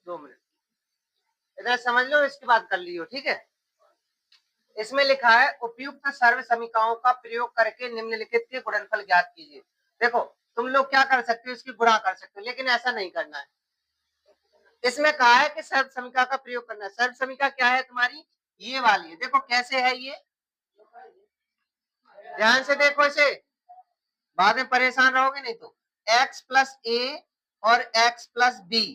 2 minute इधर समझ लो, इसके बाद कर लियो, ठीक है। इसमें लिखा है उपयुक्त सर्व समीकरणों का प्रयोग करके निम्नलिखित के गुणनफल ज्ञात कीजिए। देखो तुम लोग क्या कर सकते हो, इसकी गुणा कर सकते हो, लेकिन ऐसा नहीं करना है। इसमें कहा है कि सर्व समीकरण का प्रयोग करना है। सर्व समीकरण क्या है तुम्हारी, ये वाली है। देखो कैसे है ये, ध्यान से देखो इसे, बाद में परेशान रहोगे नहीं तो। x प्लस ए और x प्लस बी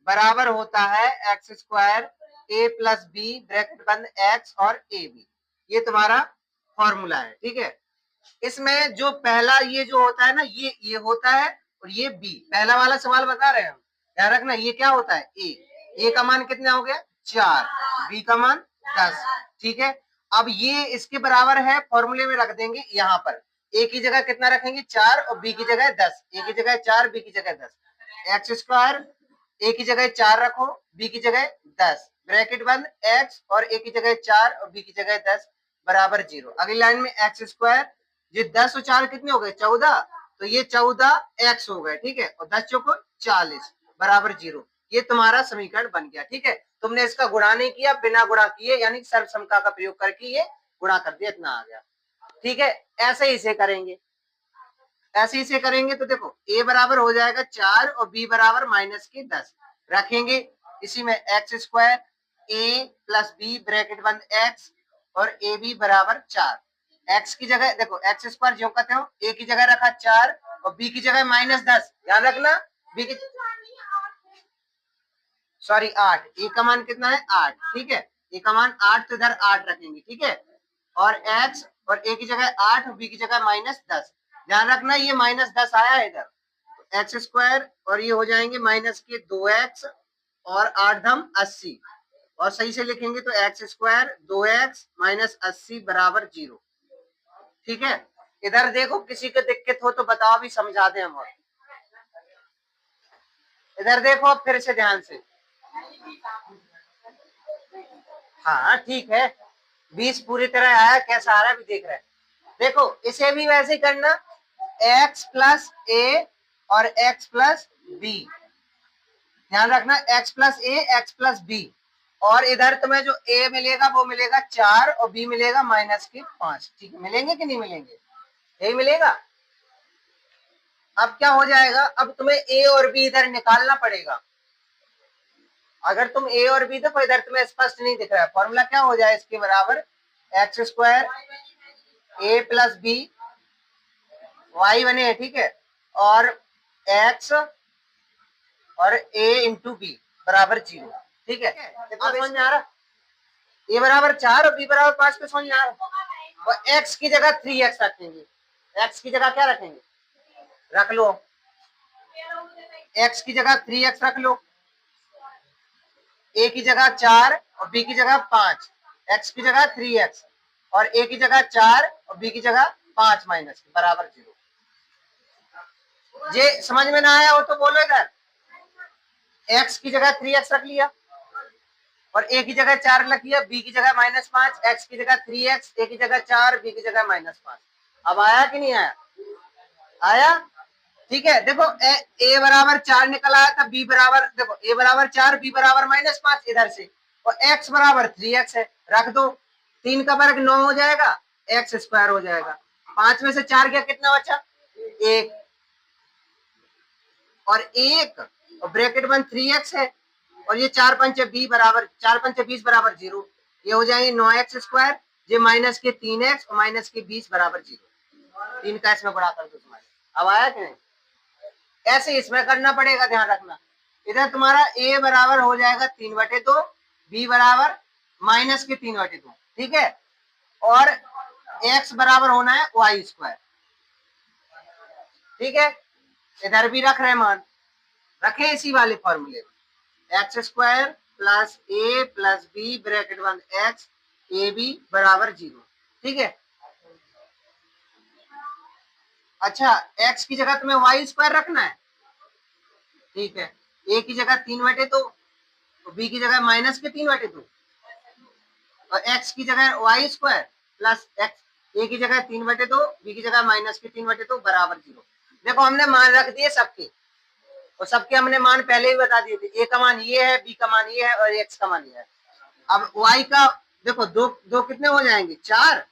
बराबर होता है एक्स स्क्वायर ए प्लस बी ब्रैकेट बंद x और ए बी। ये तुम्हारा फॉर्मूला है, ठीक है। इसमें जो पहला ये जो होता है ना, ये होता है, और ये b, पहला वाला सवाल बता रहे हैं हम, ध्यान रखना। ये क्या होता है, ए का मान कितना हो गया 4, b का मान 10, ठीक है। अब ये इसके बराबर है, फॉर्मूले में रख देंगे यहाँ पर। ए की जगह कितना रखेंगे 4 और बी की जगह 10, ए की जगह 4 बी की जगह 10, एक्स स्क्वायर ए की जगह 4 रखो बी की जगह 10 ब्रैकेट बंद एक्स और ए की जगह 4 और बी की जगह 10 बराबर 0। अगली लाइन में एक्स स्क्वायर, ये 10 और 4 कितने हो गए 14, तो ये 14 एक्स हो गए, ठीक है, और 10 चौको 40 बराबर 0। ये तुम्हारा समीकरण बन गया, ठीक है। तुमने इसका गुणा नहीं किया, बिना गुणा किए यानी सर्व समीकरण का प्रयोग करके ये गुणा कर दिया, इतना आ गया, ठीक है। ऐसे ही इसे करेंगे, ऐसे इसे करेंगे तो देखो a बराबर हो जाएगा 4 और b बराबर माइनस के 10 रखेंगे। इसी में x square a plus b bracket बंद x और ए बी बराबर 4। x की जगह देखो एक्स स्क्वायर जो कहते हो, a की जगह रखा 4 और b की जगह माइनस 10, ध्यान रखना। b की सॉरी 8, ए का मान कितना है 8, ठीक है, ए का मान 8 तो इधर 8 रखेंगे, ठीक है। और x और a की जगह 8 और b की जगह माइनस 10, ध्यान रखना ये माइनस 10 आया है इधर, एक्स स्क्वायर और ये हो जाएंगे माइनस के 2x और 8 धम 80, और सही से लिखेंगे तो एक्स स्क्वायर 2x माइनस 80 बराबर 0, ठीक है। इधर देखो किसी को दिक्कत हो तो बताओ, भी समझा दें हम। और इधर देखो फिर से ध्यान से, हाँ ठीक है, 20 पूरी तरह आया, कैसा आ रहा है भी देख रहे हैं। देखो इसे भी वैसे ही करना, x प्लस ए और x प्लस बी, ध्यान रखना x प्लस ए एक्स प्लस बी, और इधर तुम्हें जो a मिलेगा वो मिलेगा 4 और b मिलेगा माइनस के 5, ठीक है। मिलेंगे कि नहीं मिलेंगे, यही मिलेगा। अब क्या हो जाएगा, अब तुम्हें a और b इधर निकालना पड़ेगा। अगर तुम a और b देखो इधर तुम्हें स्पष्ट नहीं दिख रहा है, फॉर्मूला क्या हो जाए इसके बराबर, एक्स स्क्वायर ए प्लस बी वाई बने, ठीक है, और x और a इंटू बी बराबर 0, ठीक है। कितना समझ में आ रहा, a बराबर 4 और b बराबर 5 पे समझ में आ रहा। और x की जगह 3x रखेंगे, x की जगह क्या रखेंगे, रख लो x की जगह 3x रख लो, a की जगह 4 और b की जगह 5, x की जगह 3x और a की जगह 4 और b की जगह 5 माइनस बराबर 0। ये समझ में ना आया हो तो बोलो इधर, x की जगह 3x रख लिया और a की जगह 4 रख लिया, b की जगह माइनस 5, x की जगह 3x, a की जगह 4, b की जगह माइनस 5। अब आया कि नहीं आया, आया, ठीक है। देखो a बराबर 4 निकल आया था, b बराबर देखो a बराबर 4 b बराबर माइनस 5 इधर से, और x बराबर 3x है, रख दो, 3 का वर्ग 9 हो जाएगा, x स्क्वायर हो जाएगा, 5 में से 4 गया कितना बचा 1, और 1 और ब्रैकेट बंद 3x है, और ये 4 पंचे 20 बराबर 4 पंचे 20 बराबर 0, ये हो जाएंगे 9x स्क्वायर, ये माइनस के 3x और माइनस के 20 बराबर 0, 3 का इसमें बढ़ा कर दो तुम्हारे। अब आया कि नहीं, ऐसे इसमें करना पड़ेगा, ध्यान रखना। इधर तुम्हारा a बराबर हो जाएगा 3/2, b बराबर माइनस के 3/2, ठीक है, और x बराबर होना है y स्क्वायर, ठीक है। इधर भी रख रहे मान, रखें इसी वाले फॉर्मूले में, एक्स स्क्वायर प्लस ए प्लस बी ब्रैकेट बंद एक्स ए बी बराबर 0, ठीक है। अच्छा x की जगह तुम्हें y स्क्वायर रखना है, ठीक है, a की जगह 3/2 और b की जगह माइनस के 3/2 और x की जगह y square plus x, a की जगह 3/2 b की जगह माइनस के 3/2 बराबर 0। देखो हमने मान रख दिए सबके, और सबके हमने मान पहले ही बता दिए थे, ए का मान ये है, बी का मान ये है और एक्स का मान ये है। अब वाई का देखो, दो दो कितने हो जाएंगे, 4,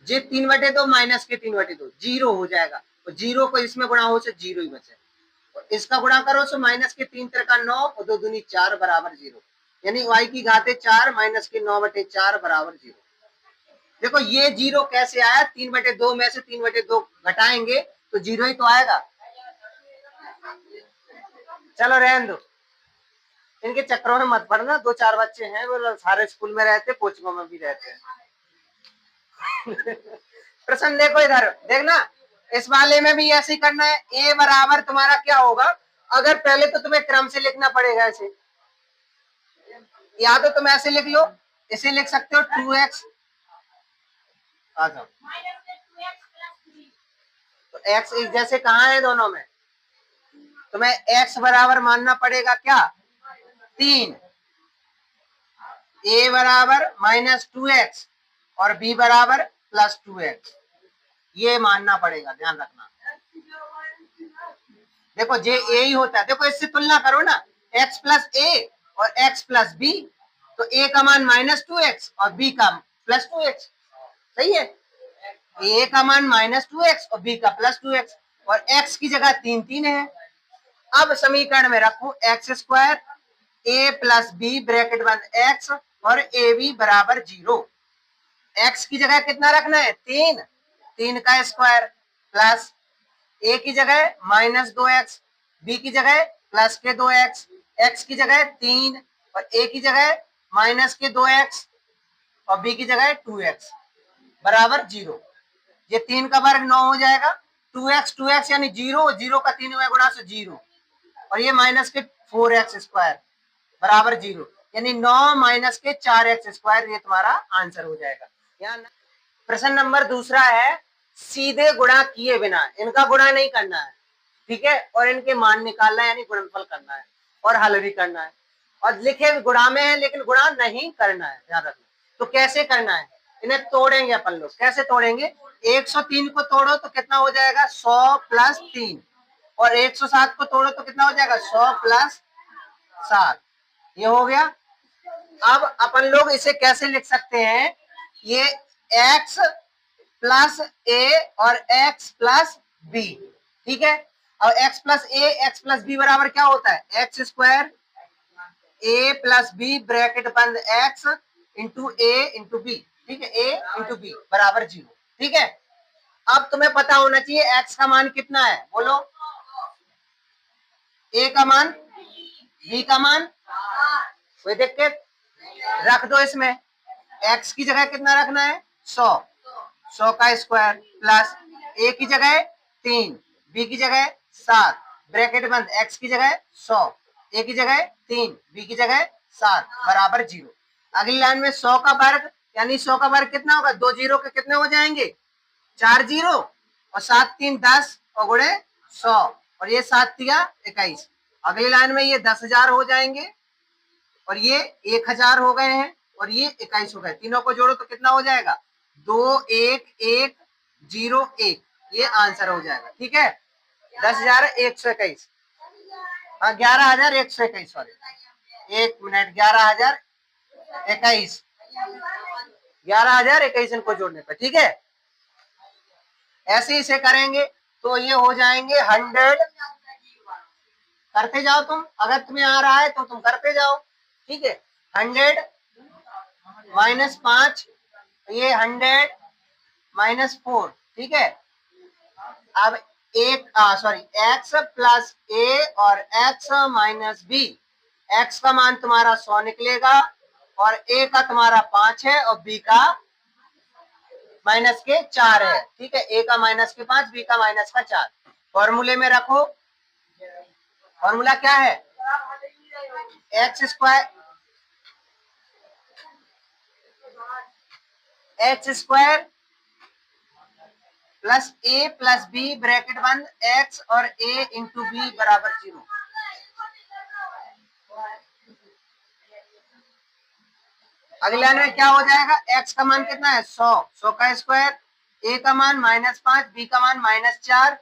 जे 3/2 माइनस के 3/2 जीरो हो जाएगा, और जीरो को इसमें गुणा हो से जीरो ही बचे, और इसका गुणा करो सो माइनस के 3 3 9 और 2 दूनी 4 बराबर जीरो, यानी वाई की घाते 4 माइनस के 9/4 बराबर जीरो। देखो ये जीरो कैसे आया, 3/2 में से 3/2 घटाएंगे तो जीरो ही तो आएगा। चलो रहने दो, इनके चक्रों में मत पड़ना, 2 4 बच्चे हैं वो सारे स्कूल में रहते, कोचिंगों में भी रहते हैं। प्रश्न देखो इधर, देखना इस वाले में भी ऐसे ही करना है। ए बराबर तुम्हारा क्या होगा, अगर पहले तो तुम्हें क्रम से लिखना पड़ेगा ऐसे, या तो तुम ऐसे लिख लो, इसे लिख सकते हो 2x, आ जाओ, तो x जैसे कहाँ है दोनों में, तुम्हें x बराबर मानना पड़ेगा क्या, 3, a बराबर -2x और b बराबर +2x, ये मानना पड़ेगा, ध्यान रखना। देखो जे ए ही होता है, देखो इससे तुलना करो ना, x प्लस ए और x प्लस बी, तो a का मान -2x और b का +2x, सही है, a का मान -2x और b का +2x, और x की जगह 3 3 है। अब समीकरण में रखो x² a plus b bracket बंद x और ए बी बराबर 0। x की जगह कितना रखना है, 3, 3 का स्क्वायर प्लस a की जगह -2x, b की जगह प्लस के 2x, x की जगह 3 और a की जगह -2x और b की जगह 2x बराबर 0। ये 3 का वर्ग 9 हो जाएगा, 2x यानी 0, 0 का 3 में गुणा से 0, और ये माइनस के 4x² बराबर 0, यानी 9 माइनस के 4x², ये तुम्हारा आंसर हो जाएगा। यहाँ प्रश्न नंबर दूसरा है, सीधे गुणा किए बिना, इनका गुणा नहीं करना है, ठीक है, और इनके मान निकालना है, यानी गुणनफल करना है और हल भी करना है, और लिखे गुणा में है लेकिन गुणा नहीं करना है, ध्यान रखना। तो कैसे करना है, इन्हें तोड़ेंगे अपन लोग, कैसे तोड़ेंगे, 103 को तोड़ो तो कितना हो जाएगा, 100 + 3, और 107 को तोड़ो तो कितना हो जाएगा, 100 + 7, ये हो गया। अब अपन लोग इसे कैसे लिख सकते हैं, ये x प्लस ए और x प्लस बी, ठीक है, और x plus a x plus b बराबर क्या होता है, x² a plus b bracket बंद x into a into b, ठीक है, a इंटू बी बराबर 0, ठीक है। अब तुम्हें पता होना चाहिए x का मान कितना है, बोलो, a का मान, b का मान, कोई दिक्कत, रख दो इसमें, x की जगह कितना रखना है, 100, 100 का स्क्वायर प्लस a की जगह 3, b की जगह 7 ब्रैकेट बंद, x की जगह 100, a की जगह 3, b की जगह 7 बराबर 0। अगली लाइन में 100 का वर्ग, यानी 100 का वर्ग कितना होगा, 2 जीरो के कितने हो जाएंगे, 4 जीरो, और 7 3 10 और गुणे 100, और ये 7 3 21। अगली लाइन में ये 10,000 हो जाएंगे, और ये 1,000 हो गए हैं, और ये 21 हो गए, तीनों को जोड़ो तो कितना हो जाएगा, 2 1 1 0 1, ये आंसर हो जाएगा, ठीक है, 10,121, हाँ 11,121, सॉरी 1 मिनट, 11,021, 11,021 इनको जोड़ने पर, ठीक है, ऐसे इसे करेंगे तो ये हो जाएंगे 100, करते जाओ तुम, अगर तुम्हें आ रहा है तो तुम करते जाओ, ठीक है, 100 - 5, ये 100 - 4, ठीक है। अब x प्लस ए और x माइनस बी, x का मान तुम्हारा 100 निकलेगा, और a का तुम्हारा 5 है और b का -4 है, ठीक है, a का -5, b का -4, फॉर्मूले में रखो, फॉर्मूला क्या है, x² plus a plus b bracket बंद x और a इंटू बी बराबर 0। अगले लाइन में क्या हो जाएगा, x का मान कितना है, 100, 100 का स्क्वायर, a का मान -5, b का मान -4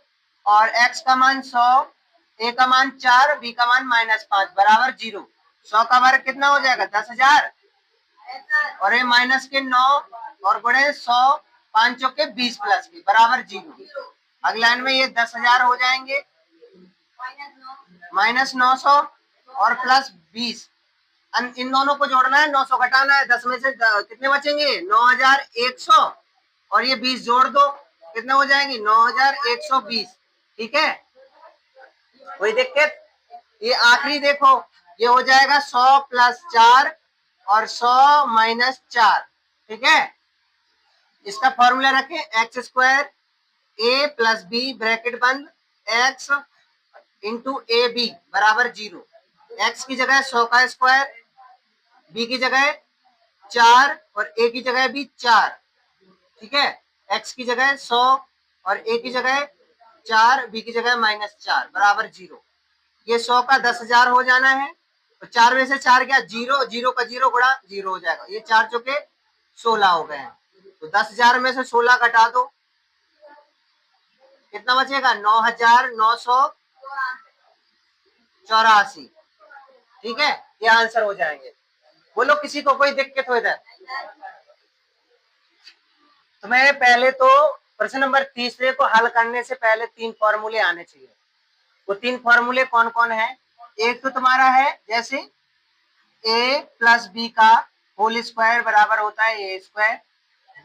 और x का मान 100 ए का मान 4, बी का मान -5 बराबर 0। 100 का वर्ग कितना हो जाएगा 10,000 और ये माइनस के 9 और गुणे 100 5 चौके 20 प्लस बी बराबर 0। अगली लाइन में ये 10,000 हो जाएंगे -900 और प्लस 20। इन दोनों को जोड़ना है, 900 घटाना है, 10 में से कितने बचेंगे 9,100 और ये 20 जोड़ दो कितने हो जाएंगे 9,120। ठीक है, कोई दिक्कत? ये आखिरी देखो, ये हो जाएगा 100 प्लस 4 और 100 माइनस 4। ठीक है, इसका फॉर्मूला रखें एक्स स्क्वायर ए प्लस बी ब्रैकेट बंद एक्स इंटू ए बी बराबर 0। एक्स की जगह 100 का स्क्वायर, बी की जगह 4 और ए की जगह भी 4। ठीक है, एक्स की जगह 100 और ए की जगह 4, बी की जगह -4 बराबर 0। ये 100 का 10,000 हो जाना है, तो 4 में से 4 क्या 0, 0 का 0 गुणा 0 हो जाएगा। ये 4 चौके 16 हो गए हैं, तो 10,000 में से 16 घटा दो कितना बचेगा 9,984। ठीक है, ये आंसर हो जाएंगे। बोलो किसी को कोई दिक्कत हो इधर? तो मैं पहले तो प्रश्न नंबर 30 को हल करने से पहले 3 फॉर्मूले आने चाहिए। वो 3 फॉर्मूले कौन कौन है? एक तो तुम्हारा है जैसे a प्लस बी का होल स्क्वायर बराबर होता है A square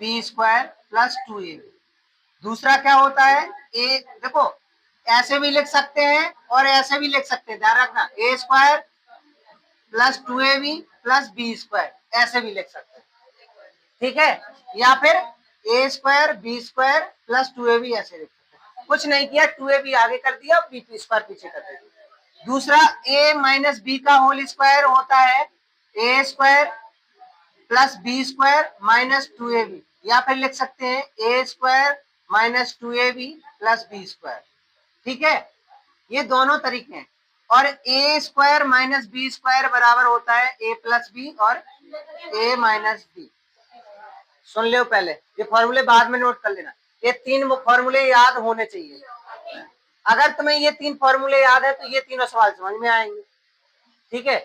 B square plus 2ab। दूसरा क्या होता है ए, देखो ऐसे भी लिख सकते हैं और ऐसे भी लिख सकते हैं, ध्यान रखना A square plus 2ab plus B square ऐसे भी लिख सकते हैं। ठीक है, या फिर A square B square plus 2ab ऐसे लिख सकते हैं। कुछ नहीं किया, 2ab आगे कर दिया, बी स्क्वायर पीछे कर दिया। दूसरा a माइनस बी का होल स्क्वायर होता है A square plus B square minus 2ab, या फिर लिख सकते हैं A square minus 2ab plus B square. ठीक है, ये दोनों तरीके हैं। और A square minus B square बराबर होता है ए प्लस बी और ए माइनस बी। सुन लो पहले, ये फॉर्मूले बाद में नोट कर लेना। ये 3 फॉर्मूले याद होने चाहिए। अगर तुम्हें ये 3 फॉर्मूले याद है तो ये तीनों सवाल समझ में आएंगे। ठीक है,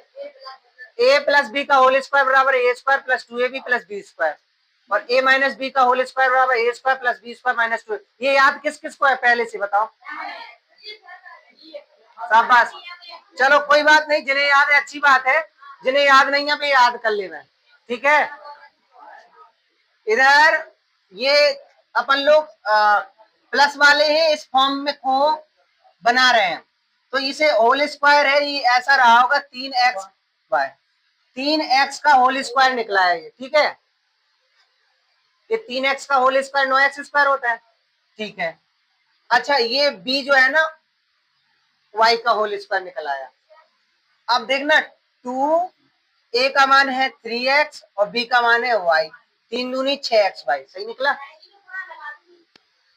ए प्लस बी का होल स्क्वायर बराबर A square plus 2ab plus B square और ए माइनस बी का होल स्क्वायर बराबर A square plus B square minus 2। ये याद किस किस को है पहले से बताओ? शाबाश, चलो कोई बात नहीं, जिन्हें याद है अच्छी बात है, जिन्हें याद नहीं है वे याद कर लेना। ठीक है, इधर ये अपन लोग प्लस वाले हैं इस फॉर्म में को बना रहे हैं, तो इसे होल स्क्वायर है, ये ऐसा रहा होगा 3x बाय 3x का होल स्क्वायर निकला है ये। ठीक है, ये 3x का होल स्क्वायर 9x स्क्वायर होता है। ठीक है, अच्छा ये b जो है ना y का होल स्क्वायर निकल आया। अब देखना 2 a का मान है 3x और b का मान है y, 3 दूनी 6xy, सही निकला?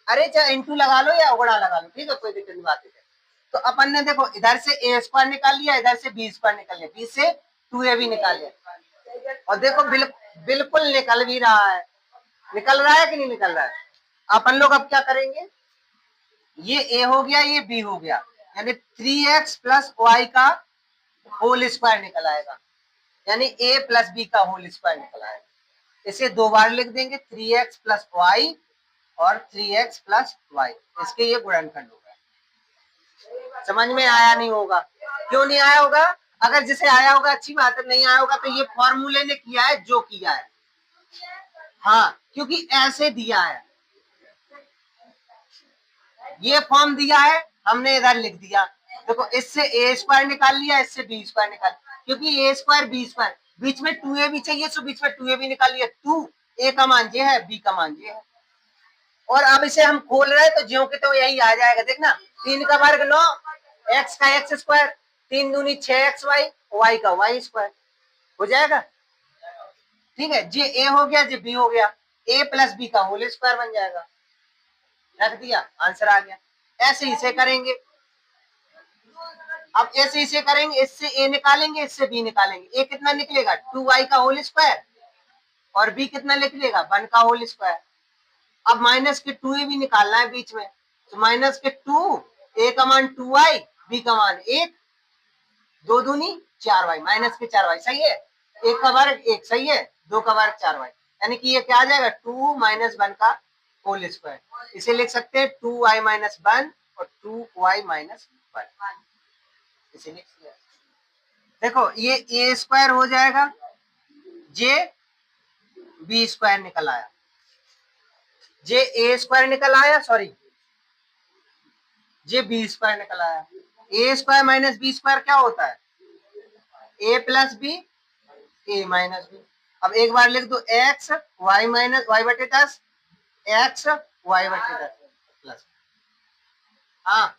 अरे चाहे इंटू लगा लो या उगड़ा लगा लो, ठीक है, कोई दिक्कत नहीं बात है। तो अपन ने देखो इधर से ए स्क्वायर निकाल लिया, इधर से बी स्क्वायर निकाल लिया, बी से 2ab निकाल लिया और देखो बिल्कुल निकल भी रहा है। निकल रहा है कि नहीं निकल रहा है? अपन लोग अब क्या करेंगे, ये ए हो गया ये बी हो गया, यानी 3x प्लस वाई का होल स्क्वायर निकल आएगा, यानी ए प्लस बी का होल स्क्वायर निकल आएगा। इसे 2 बार लिख देंगे 3x प्लस वाई और 3x प्लस वाई, इसके ये गुणनखंड होगा। समझ में आया नहीं होगा? क्यों नहीं आया होगा? अगर जिसे आया होगा अच्छी बात है, नहीं आया होगा तो ये फॉर्मूले ने किया है जो किया है। हाँ, क्योंकि ऐसे दिया है, ये फॉर्म दिया है, हमने इधर लिख दिया। देखो इससे ए स्क्वायर निकाल लिया, इससे बी स्क्वायर निकाल, क्योंकि ए स्क्वायर बी स्क्वायर बीच में 2ab चाहिए, सो बीच में 2ab निकाल लिया। 2 ए का मान ये है, बी का मान ये है, और अब इसे हम खोल रहे हैं तो ज्यों के तो यही आ जाएगा। देखना 3 का वर्ग 9, x का x स्क्वायर, 3 दूनी 6xy, y का y स्क्वायर हो जाएगा। ठीक है, जे ए हो गया, जे बी हो गया, a प्लस बी का होल स्क्वायर बन जाएगा। रख दिया, आंसर आ गया। ऐसे इसे करेंगे, अब ऐसे इसे करेंगे, इससे a निकालेंगे, इससे b निकालेंगे। a कितना निकलेगा 2y का होल स्क्वायर और b कितना निकलेगा 1 का होल स्क्वायर। अब माइनस के 2a भी निकालना है बीच में, तो माइनस के 2 a का मान 2y बी का मान 1, 2 दूनी 4y, माइनस के 4y, सही है। 1 का वर्ग 1, सही है। 2 का वर्ग 4y, यानी कि ये क्या आ जाएगा 2 माइनस 1 का होल स्क्वायर। इसे लिख सकते हैं 2y माइनस 1 और 2y माइनस 1, इसे लिख लिया। देखो ये ए स्क्वायर हो जाएगा, जे बी स्क्वायर निकल आया, जे ए स्क्वायर निकल आया, सॉरी जे बी स्क्वायर निकल आया। ए स्क्वायर माइनस बी स्क्वायर क्या होता है, A plus B, A minus B. अब एक बार लिख दो एक्स वाई माइनस वाई बटे 10, एक्स वाई बटे 10 प्लस, हाँ